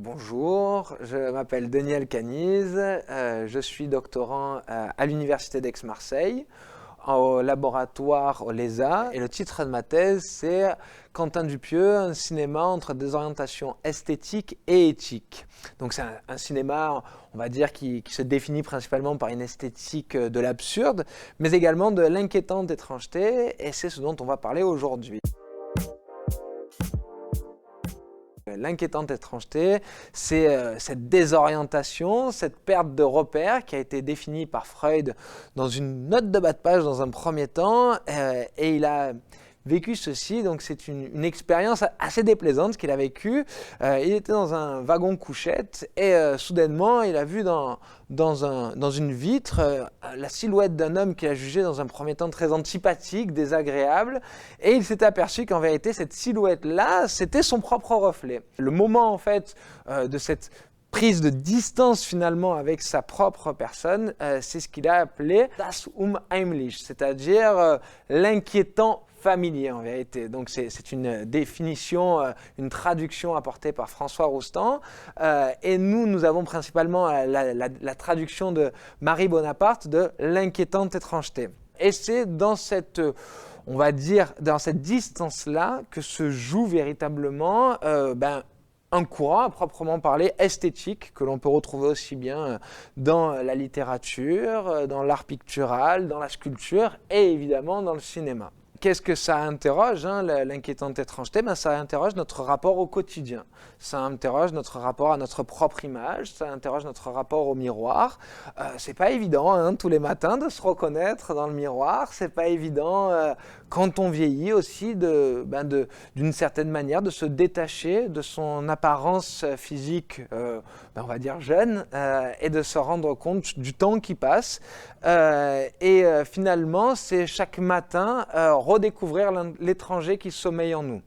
Bonjour, je m'appelle Daniel Caniz, je suis doctorant à l'Université d'Aix-Marseille, au laboratoire au LESA, et le titre de ma thèse c'est Quentin Dupieux, un cinéma entre des orientations esthétiques et éthiques. Donc c'est un cinéma, on va dire, qui se définit principalement par une esthétique de l'absurde, mais également de l'inquiétante étrangeté, et c'est ce dont on va parler aujourd'hui. L'inquiétante étrangeté, c'est cette désorientation, cette perte de repères qui a été définie par Freud dans une note de bas de page dans un premier temps, et il a vécu ceci, donc c'est une expérience assez déplaisante qu'il a vécue. Il était dans un wagon couchette et soudainement il a vu dans une vitre la silhouette d'un homme qu'il a jugé dans un premier temps très antipathique, désagréable, et il s'est aperçu qu'en vérité cette silhouette-là, c'était son propre reflet. Le moment en fait de cette prise de distance finalement avec sa propre personne, c'est ce qu'il a appelé das Unheimliche, c'est-à-dire l'inquiétant familier en vérité. Donc c'est une définition, une traduction apportée par François Roustan, et nous avons principalement la traduction de Marie Bonaparte de l'inquiétante étrangeté. Et c'est dans cette, on va dire, dans cette distance-là que se joue véritablement un courant à proprement parler esthétique que l'on peut retrouver aussi bien dans la littérature, dans l'art pictural, dans la sculpture et évidemment dans le cinéma. Qu'est-ce que ça interroge, l'inquiétante étrangeté? Ça interroge notre rapport au quotidien, ça interroge notre rapport à notre propre image, ça interroge notre rapport au miroir. C'est pas évident tous les matins de se reconnaître dans le miroir, c'est pas évident quand on vieillit aussi d'une certaine manière de se détacher de son apparence physique, on va dire jeune, et de se rendre compte du temps qui passe. Finalement, c'est chaque matin redécouvrir l'étranger qui sommeille en nous.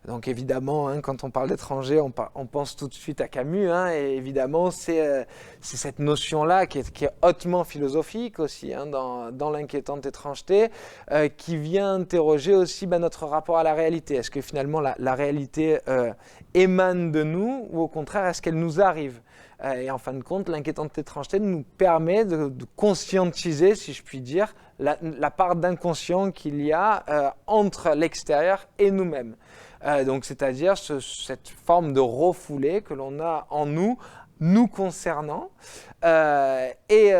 Donc évidemment, quand on parle d'étranger, on pense tout de suite à Camus, et évidemment c'est cette notion-là qui est hautement philosophique aussi, dans l'inquiétante étrangeté, qui vient interroger aussi notre rapport à la réalité. Est-ce que finalement la réalité émane de nous, ou au contraire est-ce qu'elle nous arrive? Et en fin de compte, l'inquiétante étrangeté nous permet de conscientiser, si je puis dire, la part d'inconscient qu'il y a entre l'extérieur et nous-mêmes. Donc, c'est-à-dire cette forme de refoulé que l'on a en nous concernant. Et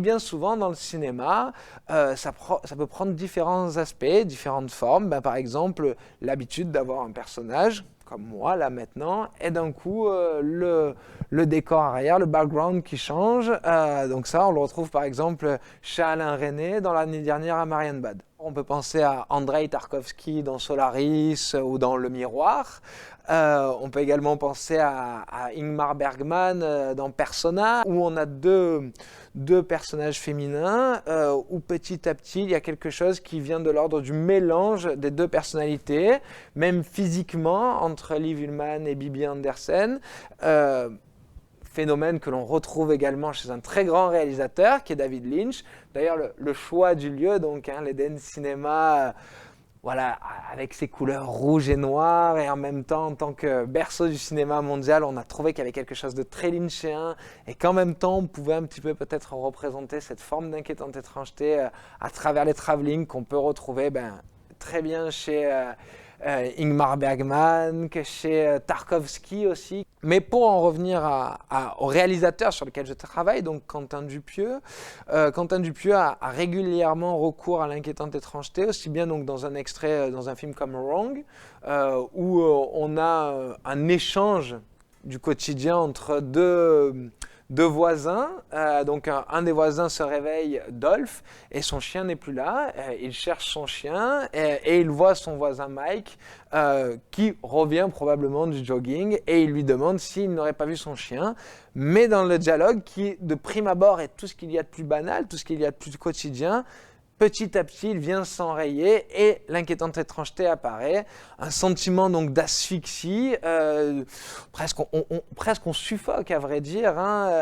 bien souvent dans le cinéma, ça peut prendre différents aspects, différentes formes. Par exemple, l'habitude d'avoir un personnage comme moi là maintenant, et d'un coup le décor arrière, le background qui change. Donc ça, on le retrouve par exemple chez Alain Resnais dans l'année dernière à Marienbad. On peut penser à Andrei Tarkovsky dans Solaris ou dans Le Miroir. On peut également penser à Ingmar Bergman dans Persona, où on a deux personnages féminins, où petit à petit il y a quelque chose qui vient de l'ordre du mélange des deux personnalités, même physiquement, entre Liv Ullmann et Bibi Andersen. Phénomène que l'on retrouve également chez un très grand réalisateur qui est David Lynch. D'ailleurs, le choix du lieu, donc l'Eden Cinema, avec ses couleurs rouges et noires, et en même temps, en tant que berceau du cinéma mondial, on a trouvé qu'il y avait quelque chose de très lynchéen, et qu'en même temps, on pouvait un petit peu peut-être représenter cette forme d'inquiétante étrangeté à travers les travelling qu'on peut retrouver très bien chez Ingmar Bergman, que chez Tarkovsky aussi. Mais pour en revenir au réalisateur sur lequel je travaille, donc Quentin Dupieux, a régulièrement recours à l'inquiétante étrangeté, aussi bien donc dans un extrait, dans un film comme Wrong, où on a un échange du quotidien entre deux voisins. Donc un des voisins se réveille, Dolph, et son chien n'est plus là. Il cherche son chien et il voit son voisin Mike qui revient probablement du jogging, et il lui demande s'il n'aurait pas vu son chien. Mais dans le dialogue, qui de prime abord est tout ce qu'il y a de plus banal, tout ce qu'il y a de plus quotidien, petit à petit, il vient s'enrayer et l'inquiétante étrangeté apparaît. Un sentiment donc d'asphyxie, presque on suffoque à vrai dire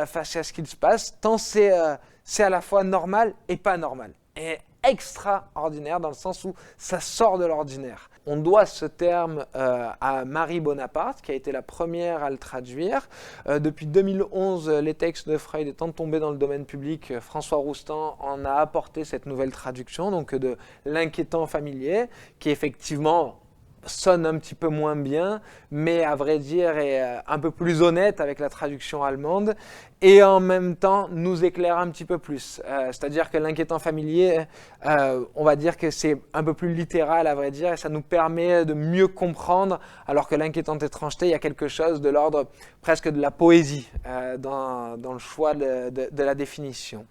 face à ce qu'il se passe, tant c'est à la fois normal et pas normal. Et extraordinaire dans le sens où ça sort de l'ordinaire. On doit ce terme à Marie Bonaparte, qui a été la première à le traduire. Depuis 2011, les textes de Freud étant tombés dans le domaine public, François Roustan en a apporté cette nouvelle traduction, donc de l'inquiétant familier, qui effectivement sonne un petit peu moins bien, mais à vrai dire est un peu plus honnête avec la traduction allemande et en même temps nous éclaire un petit peu plus. C'est-à-dire que l'inquiétant familier, on va dire que c'est un peu plus littéral à vrai dire et ça nous permet de mieux comprendre, alors que l'inquiétante étrangeté, il y a quelque chose de l'ordre presque de la poésie dans le choix de la définition.